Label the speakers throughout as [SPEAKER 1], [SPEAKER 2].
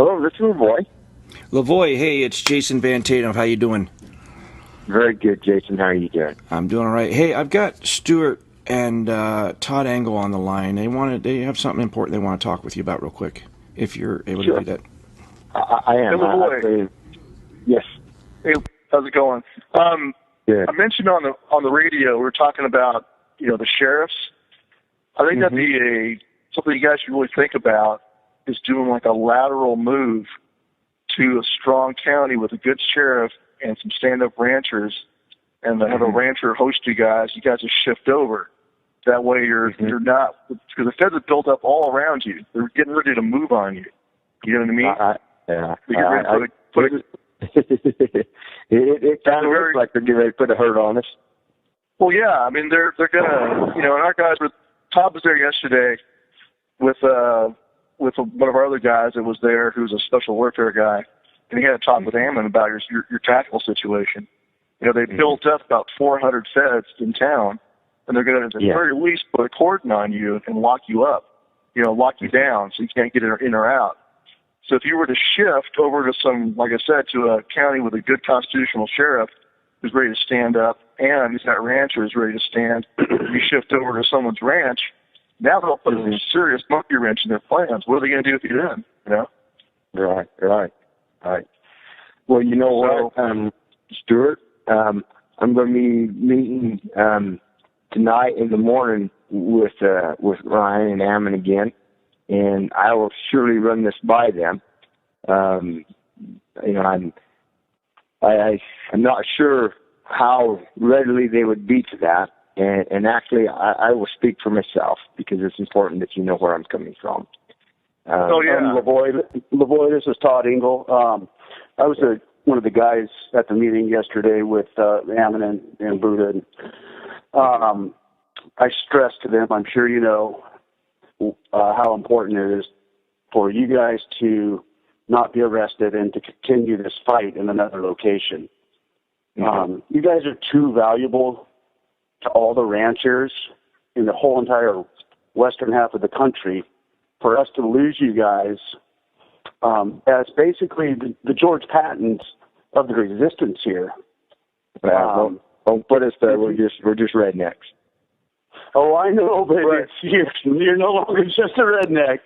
[SPEAKER 1] Hello, this is Lavoy.
[SPEAKER 2] Lavoy, hey, it's Jason Van Tatenhove. How you doing?
[SPEAKER 1] Very good, Jason. How are you doing?
[SPEAKER 2] I'm doing all right. Hey, I've got Stewart and Todd Engel on the line. They have something important they want to talk with you about real quick, if you're able to do that.
[SPEAKER 1] I am.
[SPEAKER 3] Hey, Lavoy.
[SPEAKER 1] Yes.
[SPEAKER 3] Hey, how's it going?
[SPEAKER 1] Good.
[SPEAKER 3] I mentioned on the radio we were talking about the sheriffs. I think that'd be something you guys should really think about, is doing like a lateral move to a strong county with a good sheriff and some stand-up ranchers, and to have a rancher host you guys. You guys just shift over. That way you're not, because the feds are built up all around you. They're getting ready to move on you. You know what I mean?
[SPEAKER 1] It kind of looks like they're getting ready to put a hurt on us.
[SPEAKER 3] Well, yeah. I mean, they're gonna, and our guys were. Todd was there yesterday with one of our other guys that was there, who's a special warfare guy, and he had a talk with Ammon about your tactical situation. They built up about 400 feds in town, and they're going to, at the very least, put a cordon on you and lock you up, lock you down so you can't get in or out. So if you were to shift over to some, like I said, to a county with a good constitutional sheriff who's ready to stand up, and he's got ranchers ready to stand, you shift over to someone's ranch, now they'll put a serious monkey wrench in their plans. What are they going to do with you then?
[SPEAKER 1] Right. Well, you know what, Stewart? I'm going to be meeting tonight in the morning with Ryan and Ammon again, and I will surely run this by them. I'm not sure how readily they would be to that. And actually, I will speak for myself, because it's important that you know where I'm coming from.
[SPEAKER 4] Lavoy, this is Todd Engel. I was one of the guys at the meeting yesterday with Ammon and Buddha. I stressed to them, I'm sure you know, how important it is for you guys to not be arrested and to continue this fight in another location. You guys are too valuable to all the ranchers in the whole entire western half of the country for us to lose you guys as basically the George Pattons of the resistance here.
[SPEAKER 1] Don't put us there. We're just rednecks.
[SPEAKER 4] Oh, I know, but you're no longer just a redneck.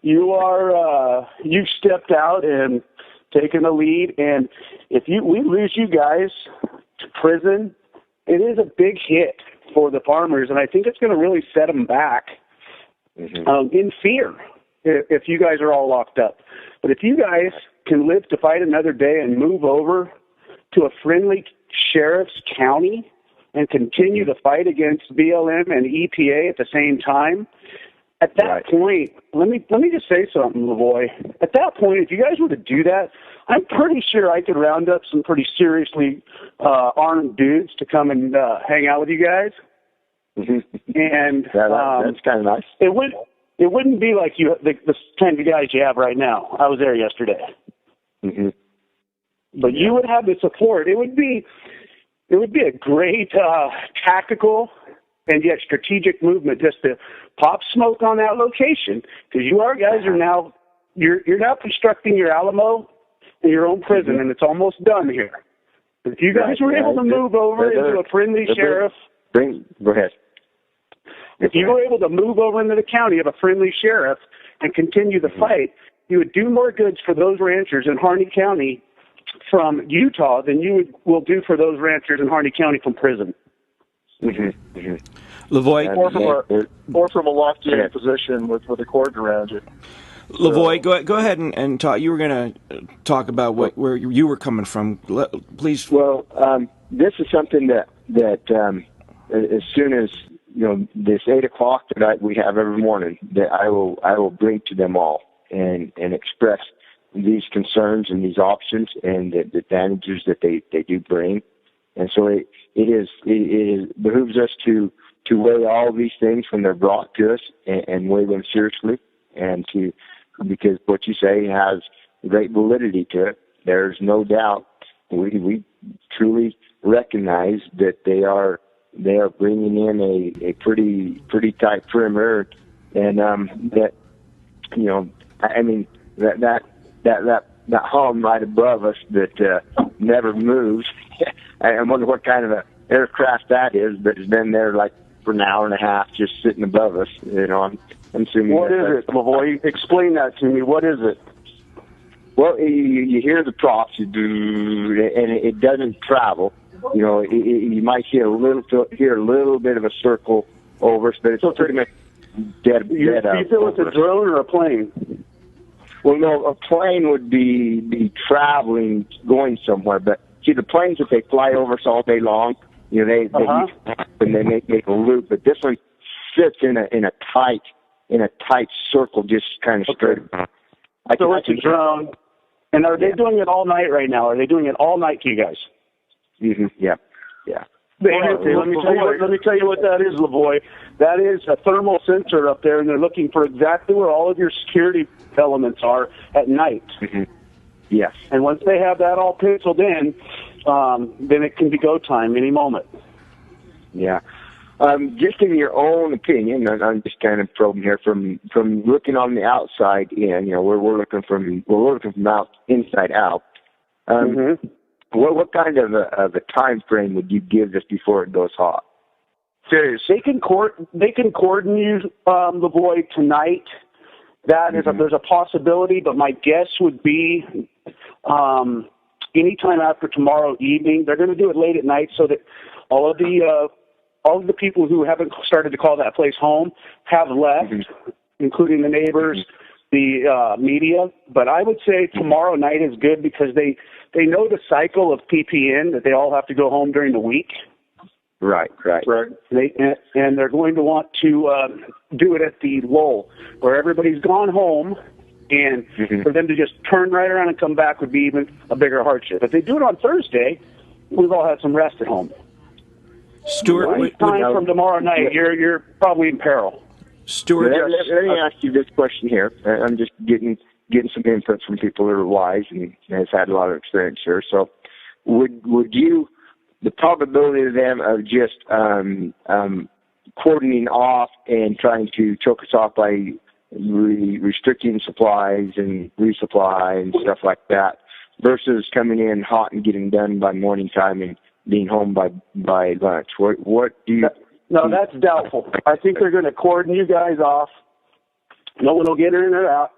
[SPEAKER 4] You are. You've stepped out and taken the lead, and if we lose you guys to prison, it is a big hit for the farmers, and I think it's going to really set them back in fear if you guys are all locked up. But if you guys can live to fight another day and move over to a friendly sheriff's county and continue the fight against BLM and EPA at the same time, at that point, let me just say something, Lavoy. At that point, if you guys were to do that, I'm pretty sure I could round up some pretty seriously armed dudes to come and hang out with you guys. And
[SPEAKER 1] that's kind of nice.
[SPEAKER 4] It wouldn't be like the kind of guys you have right now. I was there yesterday. But you would have the support. It would be a great tactical and yet strategic movement just to pop smoke on that location, because you're now constructing your Alamo in your own prison, and it's almost done here. If you guys were able to move over into a friendly sheriff,
[SPEAKER 1] go ahead.
[SPEAKER 4] If you were able to move over into the county of a friendly sheriff and continue the fight, you would do more goods for those ranchers in Harney County from Utah than you will do for those ranchers in Harney County from prison.
[SPEAKER 2] Lavoy,
[SPEAKER 3] or from a lofty position with a cordon around you.
[SPEAKER 2] Lavoy, go ahead and talk. You were going to talk about where you were coming from. Please.
[SPEAKER 1] Well, this is something that as soon as this 8 o'clock that we have every morning, that I will bring to them all and express these concerns and these options and the advantages that they do bring. And so it behooves us to weigh all of these things when they're brought to us and weigh them seriously, and because what you say has great validity to it. There's no doubt. We truly recognize that they are bringing in a pretty tight perimeter, and that that hum right above us that never moves. I wonder what kind of a aircraft that is, but it's been there like for an hour and a half, just sitting above us. I'm assuming.
[SPEAKER 4] What is it, Lavoy? Explain that to me. What is it?
[SPEAKER 1] Well, you hear the props, and it doesn't travel. You might hear a little bit of a circle over us, but it's pretty much dead. Do you
[SPEAKER 4] feel it's a drone or a plane?
[SPEAKER 1] Well, no, a plane would be traveling, going somewhere. But see, the planes, if they fly over us all day long, they make a loop. But this one sits in a tight circle, just kind of straight.
[SPEAKER 4] So it's a drone. And are they doing it all night right now? Are they doing it all night to you guys?
[SPEAKER 1] Mm-hmm. Yeah.
[SPEAKER 4] Let me tell you what that is, Lavoy. That is a thermal sensor up there, and they're looking for exactly where all of your security elements are at night.
[SPEAKER 1] Mm-hmm. Yes.
[SPEAKER 4] And once they have that all penciled in, then it can be go time any moment.
[SPEAKER 1] Yeah. Just in your own opinion, I'm just kind of probing here from looking on the outside in. We're looking from inside out. What kind of a time frame would you give this before it goes hot?
[SPEAKER 3] Days.
[SPEAKER 4] They can cordon you, Lavoy, tonight. That is there's a possibility, but my guess would be anytime after tomorrow evening. They're going to do it late at night so that all of the people who haven't started to call that place home have left, including the neighbors, the media. But I would say tomorrow night is good because they know the cycle of PPN, that they all have to go home during the week.
[SPEAKER 1] Right.
[SPEAKER 4] And they're going to want to do it at the lull, where everybody's gone home, and for them to just turn right around and come back would be even a bigger hardship. If they do it on Thursday, we've all had some rest at home.
[SPEAKER 2] Stuart,
[SPEAKER 4] from tomorrow night, you're probably in peril.
[SPEAKER 2] Stuart,
[SPEAKER 1] let me ask you this question here. I'm just getting some input from people that are wise and has had a lot of experience here. So, would you, the probability of them of just cordoning off and trying to choke us off by restricting supplies and resupply and stuff like that, versus coming in hot and getting done by morning time and being home by lunch? What do you...
[SPEAKER 4] No, that's doubtful. I think they're going to cordon you guys off. No one will get in or out.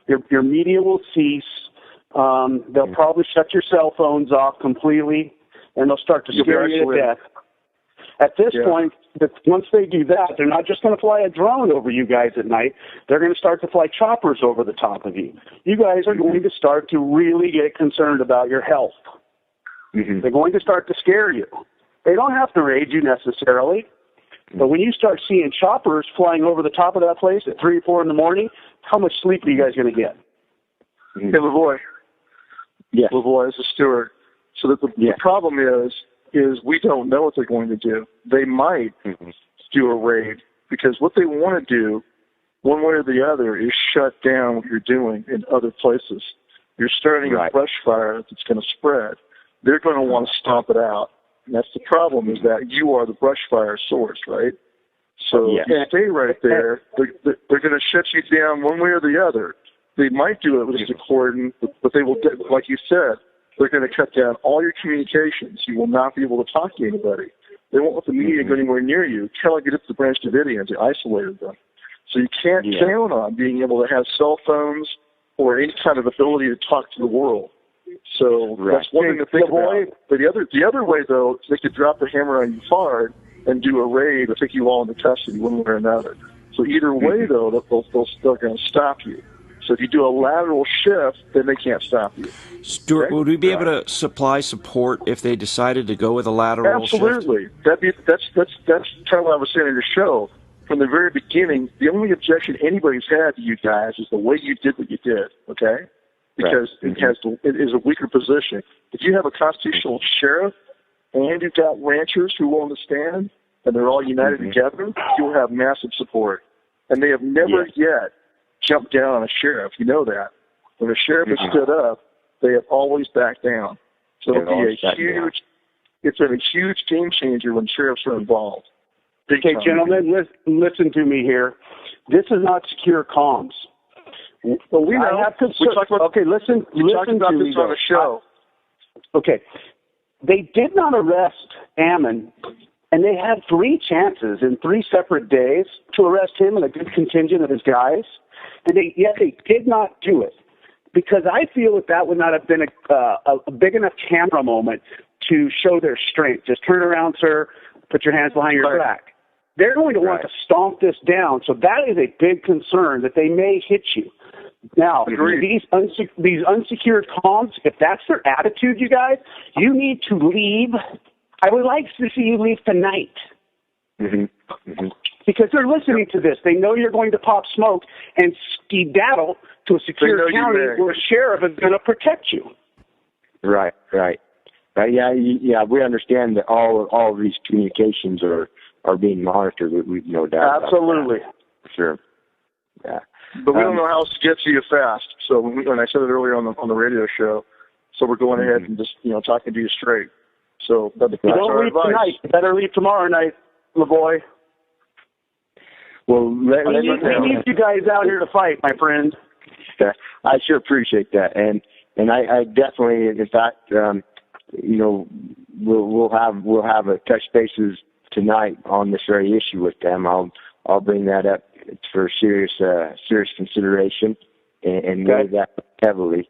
[SPEAKER 4] Your media will cease. They'll probably shut your cell phones off completely, and they'll start to scare you to death. At this point, once they do that, they're not just going to fly a drone over you guys at night. They're going to start to fly choppers over the top of you. You guys are going to start to really get concerned about your health. They're going to start to scare you. They don't have to raid you necessarily, but when you start seeing choppers flying over the top of that place at 3 or 4 in the morning, how much sleep are you guys going to get?
[SPEAKER 3] Hey, Lavoy.
[SPEAKER 1] Yes.
[SPEAKER 3] Lavoy, this is Stewart. So that the problem is we don't know what they're going to do. They might do a raid, because what they want to do, one way or the other, is shut down what you're doing in other places. You're starting a brush fire that's going to spread. They're going to want to stomp it out. And that's the problem, is that you are the brush fire source, right? So stay right there. They're going to shut you down one way or the other. They might do it with just a cordon, but they will, like you said, they're going to cut down all your communications. You will not be able to talk to anybody. They won't let the media go anywhere near you. Kind of like it did to the Branch Davidians. They isolated them. So you can't count on being able to have cell phones or any kind of ability to talk to the world. So that's one thing to think about. But the other way, though, is they could drop the hammer on you hard and do a raid or take you all into custody one way or another. So either way, though, they're going to stop you. So if you do a lateral shift, then they can't stop you.
[SPEAKER 2] Stuart, would we be able to supply support if they decided to go with a lateral shift?
[SPEAKER 3] Absolutely. That's kind of what I was saying in your show. From the very beginning, the only objection anybody's had to you guys is the way you did what you did, okay? Because it is a weaker position. If you have a constitutional sheriff and you've got ranchers who will understand and they're all united together, you'll have massive support. And they have never yet jumped down on a sheriff. You know that. When a sheriff has stood up, they have always backed down. So it's a huge game changer when sheriffs are involved. Okay,
[SPEAKER 4] gentlemen, listen to me here. This is not secure comms.
[SPEAKER 3] Well, we know.
[SPEAKER 4] I have to. Listen
[SPEAKER 3] talked about
[SPEAKER 4] to
[SPEAKER 3] this
[SPEAKER 4] me,
[SPEAKER 3] on the show.
[SPEAKER 4] Okay. They did not arrest Ammon, and they had 3 chances in 3 separate days to arrest him and a good contingent of his guys, and yet they did not do it, because I feel that would not have been a big enough camera moment to show their strength. Just turn around, sir, put your hands behind your back. They're going to want to stomp this down, so that is a big concern that they may hit you. Now, these unsecured comms, if that's their attitude, you guys, you need to leave. I would like to see you leave tonight. Because they're listening to this. They know you're going to pop smoke and skedaddle to a secure county where a sheriff is going to protect you.
[SPEAKER 1] Right. Yeah, we understand that all of these communications are being monitored. We've no doubt.
[SPEAKER 4] Absolutely.
[SPEAKER 1] About that. Sure. Yeah.
[SPEAKER 3] But we don't know how else to get to you fast. So when I said it earlier on the radio show, so we're going ahead and just talking to you straight. So that's
[SPEAKER 4] don't leave tonight. You better leave tomorrow night, Lavoy.
[SPEAKER 1] Well, we
[SPEAKER 4] need you guys out here to fight, my friend.
[SPEAKER 1] I sure appreciate that, and I definitely, in fact, we'll have a touch bases tonight on this very issue with them. I'll bring that up for serious consideration and weigh that heavily.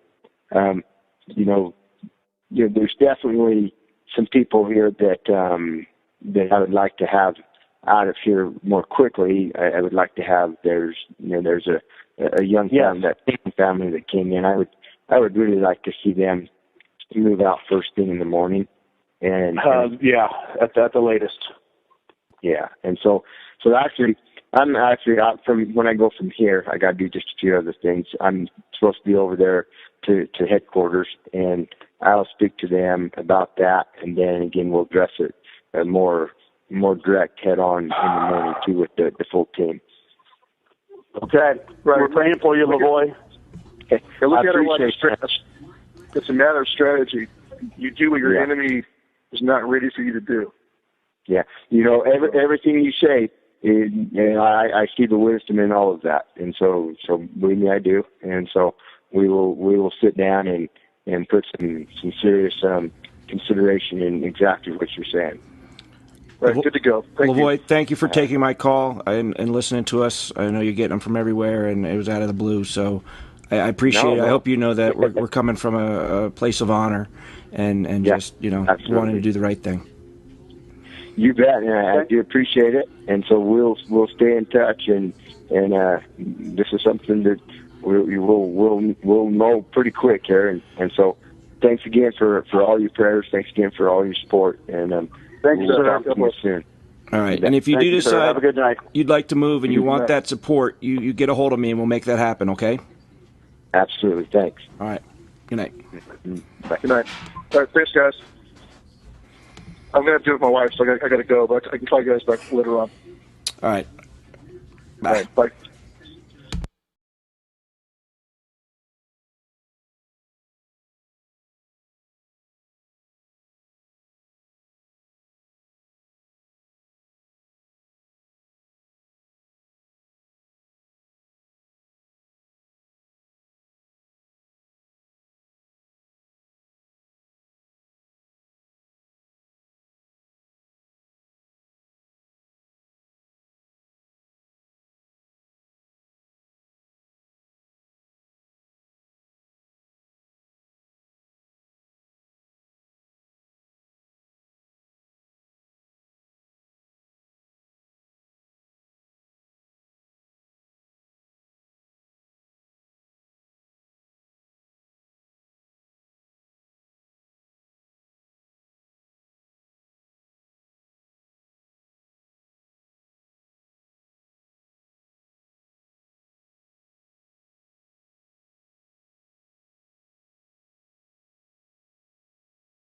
[SPEAKER 1] There's definitely some people here that I would like to have out of here more quickly. I would like to have. There's a young family that came in. I would really like to see them move out first thing in the morning. And
[SPEAKER 4] at the latest.
[SPEAKER 1] Yeah, and so I'm actually out from when I go from here. I got to do just a few other things. I'm supposed to be over there to headquarters, and I'll speak to them about that, and then again we'll address it more direct head on in the morning too with the full team.
[SPEAKER 4] Okay, right. We're praying for you, Lavoy.
[SPEAKER 1] Okay.
[SPEAKER 3] Look at it like it's a matter of strategy. You do what your enemy is not ready for you to do.
[SPEAKER 1] Yeah, everything you say, I see the wisdom in all of that, and so believe me, I do. And so we will sit down and put some serious consideration in exactly what you're saying.
[SPEAKER 3] Right, good to go.
[SPEAKER 2] Lavoy, thank you for taking my call and listening to us. I know you're getting them from everywhere, and it was out of the blue, so I appreciate it. I hope you know that we're coming from a place of honor and just wanting to do the right thing.
[SPEAKER 1] You bet, and I do appreciate it. And so we'll stay in touch, and this is something that we'll know pretty quick here. And so thanks again for all your prayers. Thanks again for all your support. And
[SPEAKER 3] thanks, sir.
[SPEAKER 1] We'll soon.
[SPEAKER 2] All right. And if you do decide
[SPEAKER 4] have a good night.
[SPEAKER 2] You'd like to move and you want that support, you get a hold of me and we'll make that happen. Okay.
[SPEAKER 1] Absolutely. Thanks.
[SPEAKER 2] All right. Good night.
[SPEAKER 1] Bye.
[SPEAKER 3] Good night. All right. Thanks, guys. I'm going to have to do it with my wife, so I got to go, but I can call you guys back later on.
[SPEAKER 2] All right. Bye.
[SPEAKER 3] All right, bye.